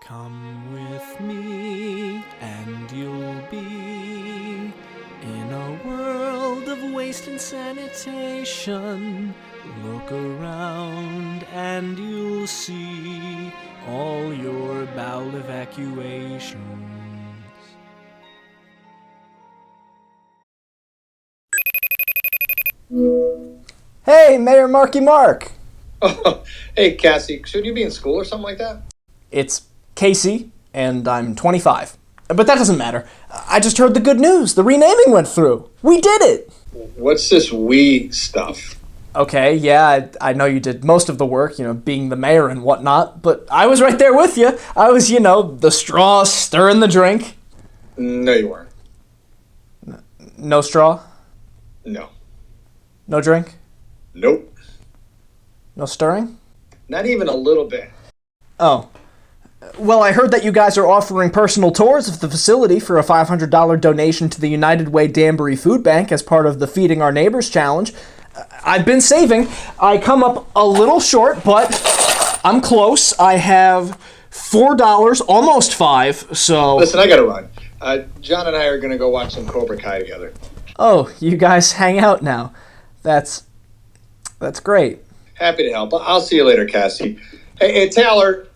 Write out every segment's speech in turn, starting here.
Come with me and you'll be in a world of waste and sanitation. Look around and you'll see all your bowel evacuations. Hey, Mayor Marky Mark. Oh, hey, Cassie, shouldn't you be in school or something like that? It's Casey, and I'm 25. But that doesn't matter. I just heard the good news. The renaming went through. We did it! What's this we stuff? Okay, yeah, I know you did most of the work, being the mayor and whatnot, but I was right there with you. I was, the straw stirring the drink. No, you weren't. No straw? No. No drink? Nope. No stirring? Not even a little bit. Oh. Well, I heard that you guys are offering personal tours of the facility for a $500 donation to the United Way Danbury Food Bank as part of the Feeding Our Neighbors Challenge. I've been saving. I come up a little short, but I'm close. I have $4, almost $5, so... Listen, I gotta run. John and I are gonna go watch some Cobra Kai together. Oh, you guys hang out now. That's great. Happy to help. I'll see you later, Cassie. Hey, Taylor,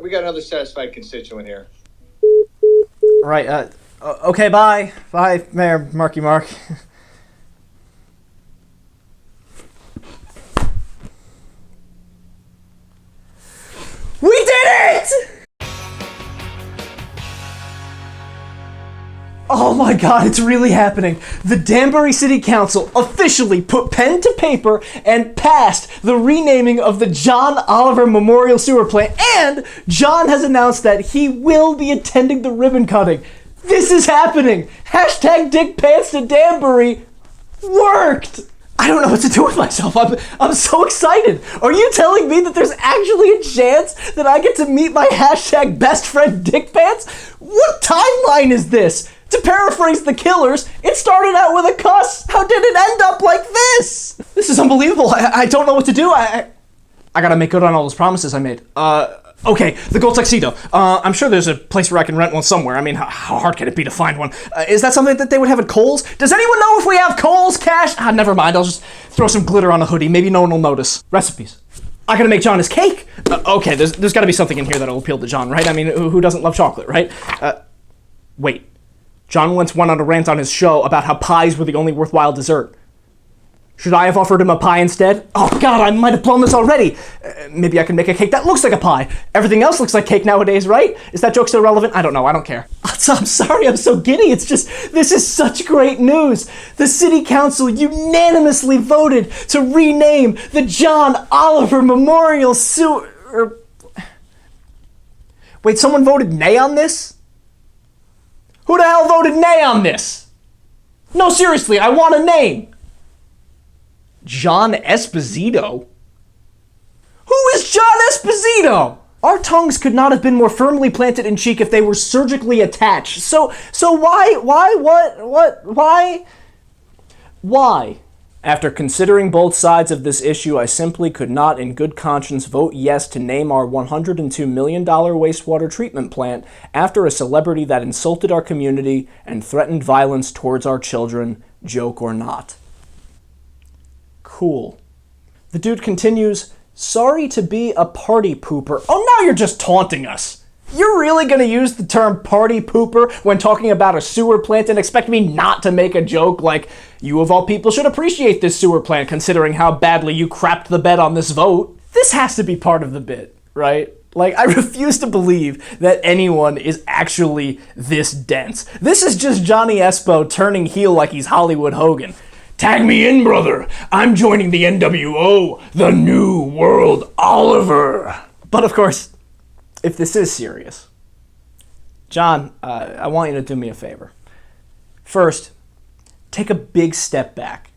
we got another satisfied constituent here. Right, okay, bye. Bye, Mayor Marky Mark. We did it! Oh my god, it's really happening. The Danbury City Council officially put pen to paper and passed the renaming of the John Oliver Memorial Sewer Plant, and John has announced that he will be attending the ribbon cutting. This is happening! Hashtag Dick Pants to Danbury worked! I don't know what to do with myself. I'm so excited. Are you telling me that there's actually a chance that I get to meet my hashtag best friend Dick Pants? What timeline is this? To paraphrase The Killers, it started out with a cuss. How did it end up like this? This is unbelievable. I don't know what to do. I gotta make good on all those promises I made. Okay, the gold tuxedo. I'm sure there's a place where I can rent one somewhere. I mean, how hard can it be to find one? Is that something that they would have at Kohl's? Does anyone know if we have Kohl's cash? Never mind. I'll just throw some glitter on a hoodie. Maybe no one will notice. Recipes. I gotta make John his cake. Okay, there's gotta be something in here that'll appeal to John, right? I mean, who doesn't love chocolate, right? Wait. John once went on a rant on his show about how pies were the only worthwhile dessert. Should I have offered him a pie instead? Oh god, I might have blown this already. Maybe I can make a cake that looks like a pie. Everything else looks like cake nowadays, right? Is that joke still relevant? I don't know, I don't care. I'm sorry, I'm so giddy. It's just, this is such great news. The city council unanimously voted to rename the John Oliver Memorial Sewer... Wait, someone voted nay on this? Who the hell voted nay on this? No, seriously, I want a name. John Esposito? Who is John Esposito? Our tongues could not have been more firmly planted in cheek if they were surgically attached. So why? After considering both sides of this issue, I simply could not in good conscience vote yes to name our $102 million wastewater treatment plant after a celebrity that insulted our community and threatened violence towards our children, joke or not. Cool. The dude continues, sorry to be a party pooper. Oh, now you're just taunting us. You're really gonna use the term party pooper when talking about a sewer plant and expect me not to make a joke like, you of all people should appreciate this sewer plant considering how badly you crapped the bed on this vote? This has to be part of the bit, right? Like, I refuse to believe that anyone is actually this dense. This is just Johnny Espo turning heel like he's Hollywood Hogan. Tag me in, brother. I'm joining the NWO, the New World Oliver. But of course, if this is serious, John, I want you to do me a favor. First, take a big step back.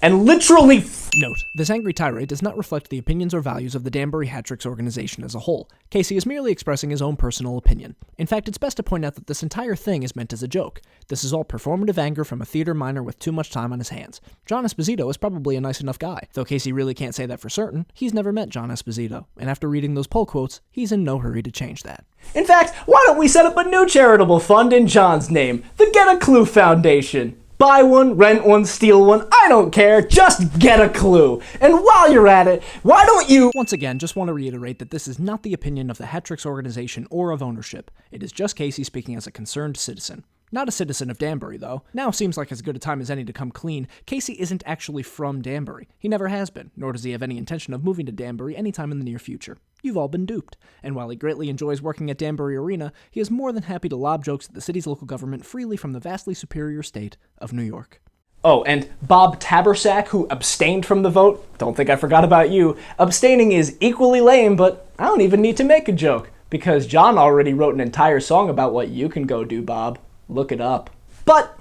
and literally Note, this angry tirade does not reflect the opinions or values of the Danbury Hat-Tricks organization as a whole. Casey is merely expressing his own personal opinion. In fact, it's best to point out that this entire thing is meant as a joke. This is all performative anger from a theater minor with too much time on his hands. John Esposito is probably a nice enough guy. Though Casey really can't say that for certain, he's never met John Esposito, and after reading those poll quotes, he's in no hurry to change that. In fact, why don't we set up a new charitable fund in John's name, the Get a Clue Foundation? Buy one, rent one, steal one, I don't care, just get a clue. And while you're at it, why don't you— Once again, just want to reiterate that this is not the opinion of the Hat-Tricks organization or of ownership. It is just Casey speaking as a concerned citizen. Not a citizen of Danbury, though. Now seems like as good a time as any to come clean. Casey isn't actually from Danbury. He never has been, nor does he have any intention of moving to Danbury anytime in the near future. You've all been duped. And while he greatly enjoys working at Danbury Arena, he is more than happy to lob jokes at the city's local government freely from the vastly superior state of New York. Oh, and Bob Tabersack, who abstained from the vote, don't think I forgot about you. Abstaining is equally lame, but I don't even need to make a joke, because John already wrote an entire song about what you can go do, Bob. Look it up. But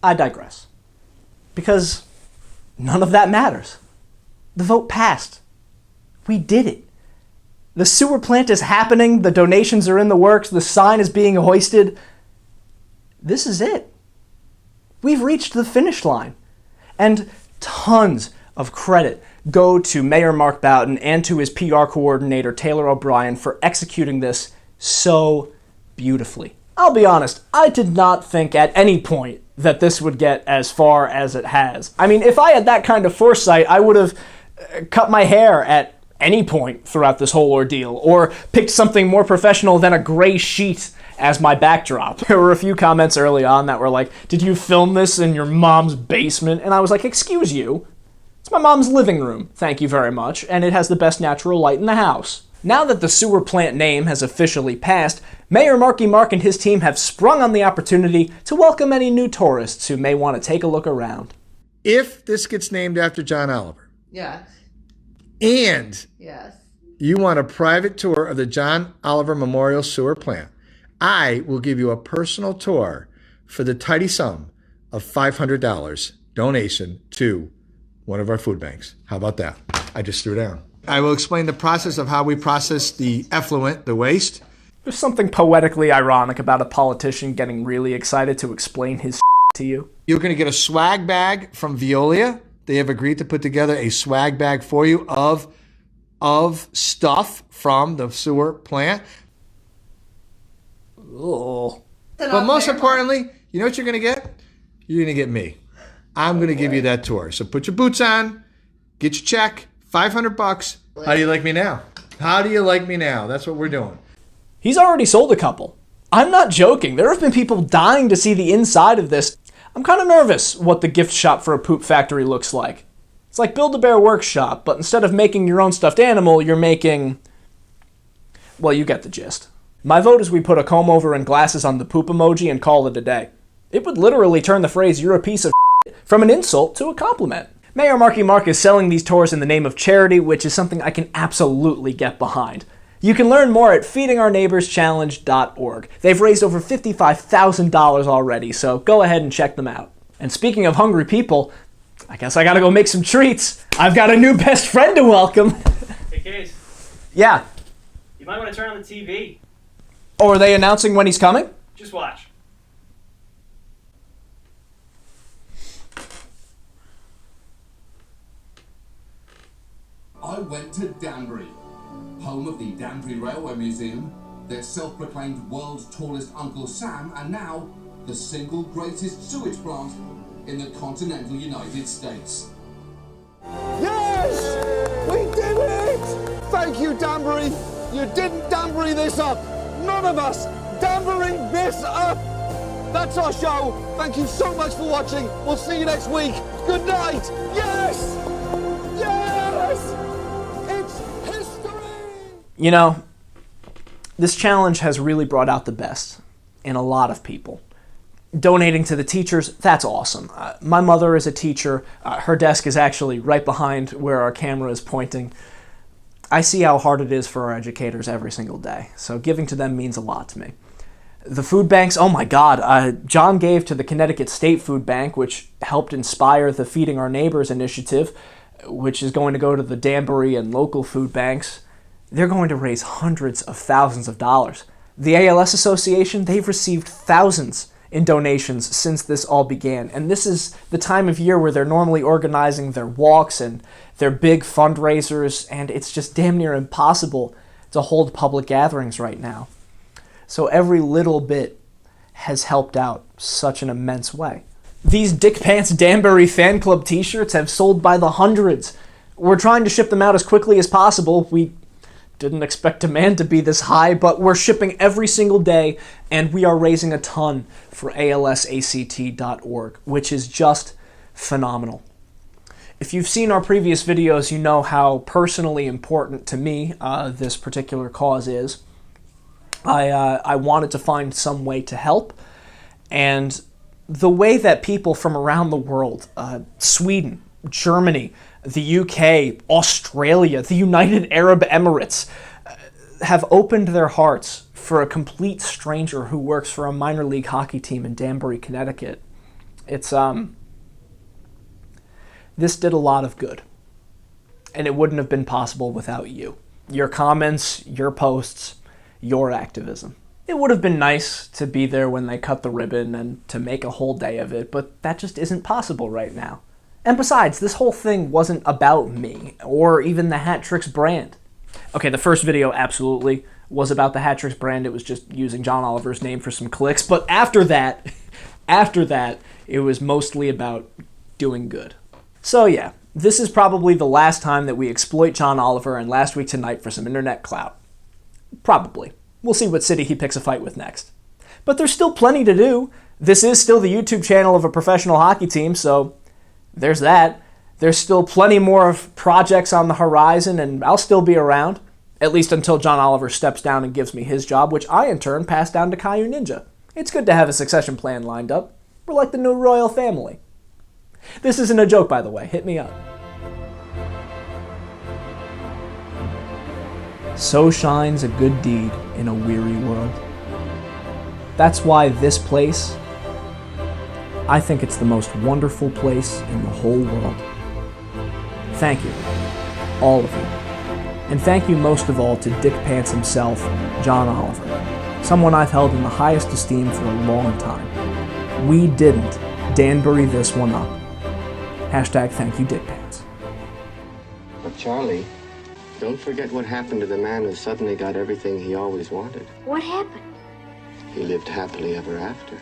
I digress. Because none of that matters. The vote passed. We did it. The sewer plant is happening, the donations are in the works, the sign is being hoisted. This is it. We've reached the finish line. And tons of credit go to Mayor Mark Boughton and to his PR coordinator, Taylor O'Brien, for executing this so beautifully. I'll be honest, I did not think at any point that this would get as far as it has. I mean, if I had that kind of foresight, I would have cut my hair at any point throughout this whole ordeal, or picked something more professional than a gray sheet as my backdrop. There were a few comments early on that were like, did you film this in your mom's basement? And I was like, excuse you? It's my mom's living room, thank you very much, and it has the best natural light in the house. Now that the sewer plant name has officially passed, Mayor Marky Mark and his team have sprung on the opportunity to welcome any new tourists who may want to take a look around. If this gets named after John Oliver, Yes. and Yes. you want a private tour of the John Oliver Memorial Sewer Plant, I will give you a personal tour for the tidy sum of $500 donation to one of our food banks. How about that? I just threw down. I will explain the process of how we process the effluent, the waste. There's something poetically ironic about a politician getting really excited to explain his to you. You're going to get a swag bag from Veolia. They have agreed to put together a swag bag for you of stuff from the sewer plant. Ugh. But most importantly, you know what you're going to get? You're going to get me. I'm going to give you that tour. So put your boots on, get your check, $500. How do you like me now? How do you like me now? That's what we're doing. He's already sold a couple. I'm not joking. There have been people dying to see the inside of this. I'm kind of nervous what the gift shop for a poop factory looks like. It's like Build-A-Bear Workshop, but instead of making your own stuffed animal, you're making... Well, you get the gist. My vote is we put a comb over and glasses on the poop emoji and call it a day. It would literally turn the phrase, "you're a piece of from an insult to a compliment. Mayor Marky Mark is selling these tours in the name of charity, which is something I can absolutely get behind. You can learn more at feedingourneighborschallenge.org. They've raised over $55,000 already, so go ahead and check them out. And speaking of hungry people, I guess I gotta go make some treats. I've got a new best friend to welcome. Hey, Case, Yeah. you might want to turn on the TV. Oh, are they announcing when he's coming? Just watch. I went to Danbury, home of the Danbury Railway Museum, their self-proclaimed world's tallest Uncle Sam, and now the single greatest sewage plant in the continental United States. Yes! We did it! Thank you, Danbury. You didn't Danbury this up. None of us Danbury this up. That's our show. Thank you so much for watching. We'll see you next week. Good night. Yes! Yes! It's history! You know, this challenge has really brought out the best in a lot of people. Donating to the teachers, that's awesome. My mother is a teacher. Her desk is actually right behind where our camera is pointing. I see how hard it is for our educators every single day, so giving to them means a lot to me. The food banks, oh my God. John gave to the Connecticut State Food Bank, which helped inspire the Feeding Our Neighbors initiative, which is going to go to the Danbury and local food banks. They're going to raise hundreds of thousands of dollars. The ALS Association, they've received thousands in donations since this all began. And this is the time of year where they're normally organizing their walks and their big fundraisers, and it's just damn near impossible to hold public gatherings right now. So every little bit has helped out such an immense way. These Dick Pants Danbury fan club t-shirts have sold by the hundreds. We're trying to ship them out as quickly as possible. We didn't expect demand to be this high, but we're shipping every single day, and we are raising a ton for alsact.org, which is just phenomenal. If you've seen our previous videos, you know how personally important to me this particular cause is. I wanted to find some way to help, and the way that people from around the world, Sweden, Germany, the UK, Australia, the United Arab Emirates, have opened their hearts for a complete stranger who works for a minor league hockey team in Danbury, Connecticut. This did a lot of good, and it wouldn't have been possible without you. Your comments, your posts, your activism. It would have been nice to be there when they cut the ribbon and to make a whole day of it, but that just isn't possible right now. And besides, this whole thing wasn't about me, or even the Hat Tricks brand. Okay, the first video absolutely was about the Hat Tricks brand. It was just using John Oliver's name for some clicks, but after that, it was mostly about doing good. So yeah, this is probably the last time that we exploit John Oliver and Last Week Tonight for some internet clout. Probably. We'll see what city he picks a fight with next. But there's still plenty to do. This is still the YouTube channel of a professional hockey team, so there's that. There's still plenty more of projects on the horizon, and I'll still be around, at least until John Oliver steps down and gives me his job, which I in turn pass down to Caillou Ninja. It's good to have a succession plan lined up. We're like the new royal family. This isn't a joke, by the way. Hit me up. So shines a good deed in a weary world. That's why this place, I think it's the most wonderful place in the whole world. Thank you, all of you. And thank you most of all to Dick Pants himself, John Oliver, someone I've held in the highest esteem for a long time. We didn't Danbury this one up. Hashtag thank you, Dick Pants. But Charlie, don't forget what happened to the man who suddenly got everything he always wanted. What happened? He lived happily ever after.